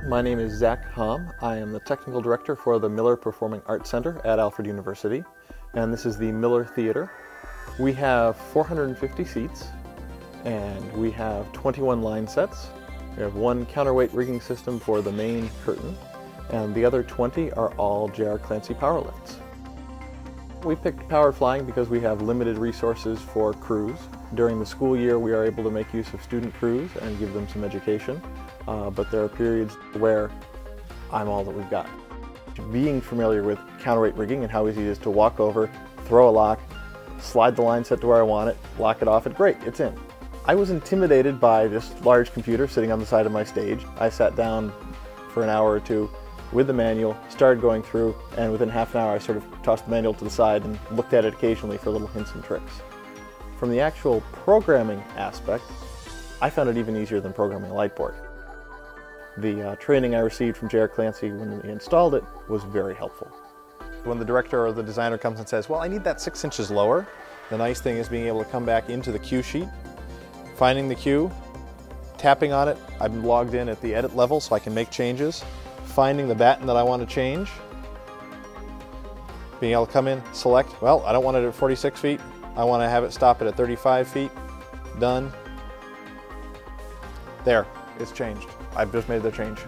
My name is Zach Hom. I am the Technical Director for the Miller Performing Arts Center at Alfred University, and this is the Miller Theater. We have 450 seats, and we have 21 line sets. We have one counterweight rigging system for the main curtain, and the other 20 are all J.R. Clancy PowerLifts. We picked powered flying because we have limited resources for crews. During the school year, we are able to make use of student crews and give them some education, but there are periods where I'm all that we've got. Being familiar with counterweight rigging and how easy it is to walk over, throw a lock, slide the line set to where I want it, lock it off, and great, it's in. I was intimidated by this large computer sitting on the side of my stage. I sat down for an hour or two with the manual, started going through, and within half an hour I sort of tossed the manual to the side and looked at it occasionally for little hints and tricks. From the actual programming aspect, I found it even easier than programming a light board. The training I received from J.R. Clancy when he installed it was very helpful. When the director or the designer comes and says, well, I need that 6 inches lower, the nice thing is being able to come back into the cue sheet, finding the cue, tapping on it. I'm logged in at the edit level so I can make changes, finding the batten that I want to change, being able to come in, select, well, I don't want it at 46 feet, I want to have it stop it at 35 feet, done. There, it's changed. I've just made the change.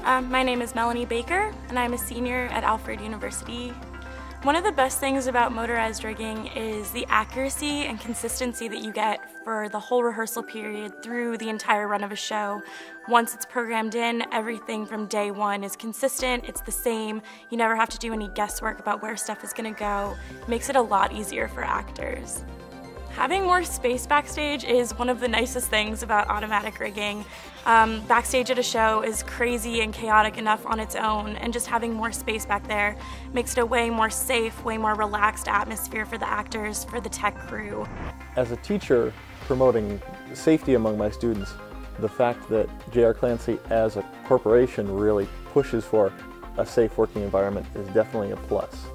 My name is Melanie Baker, and I'm a senior at Alfred University. One of the best things about motorized rigging is the accuracy and consistency that you get for the whole rehearsal period through the entire run of a show. Once it's programmed in, everything from day one is consistent, it's the same. You never have to do any guesswork about where stuff is going to go. It makes it a lot easier for actors. Having more space backstage is one of the nicest things about automatic rigging. Backstage at a show is crazy and chaotic enough on its own, and just having more space back there makes it a way more safe, way more relaxed atmosphere for the actors, for the tech crew. As a teacher promoting safety among my students, the fact that J.R. Clancy as a corporation really pushes for a safe working environment is definitely a plus.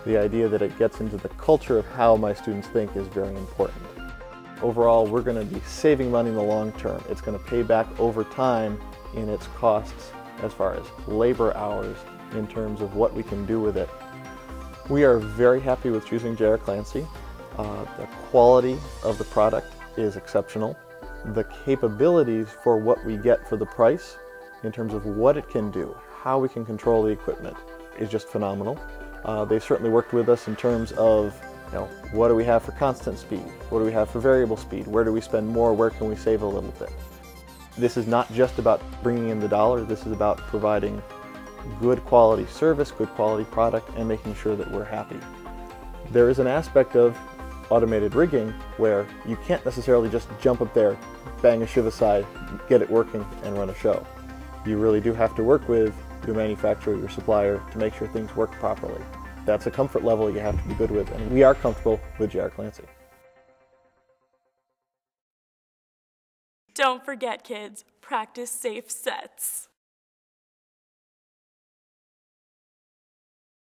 The idea that it gets into the culture of how my students think is very important. Overall, we're going to be saving money in the long term. It's going to pay back over time in its costs as far as labor hours, in terms of what we can do with it. We are very happy with choosing J.R. Clancy. The quality of the product is exceptional. The capabilities for what we get for the price, in terms of what it can do, how we can control the equipment, is just phenomenal. They've certainly worked with us in terms of, what do we have for constant speed? What do we have for variable speed? Where do we spend more? Where can we save a little bit? This is not just about bringing in the dollar. This is about providing good quality service, good quality product, and making sure that we're happy. There is an aspect of automated rigging where you can't necessarily just jump up there, bang a shiv aside, get it working, and run a show. You really do have to work with your manufacturer, your supplier, to make sure things work properly. That's a comfort level you have to be good with, and we are comfortable with J.R. Clancy. Don't forget, kids, practice safe sets.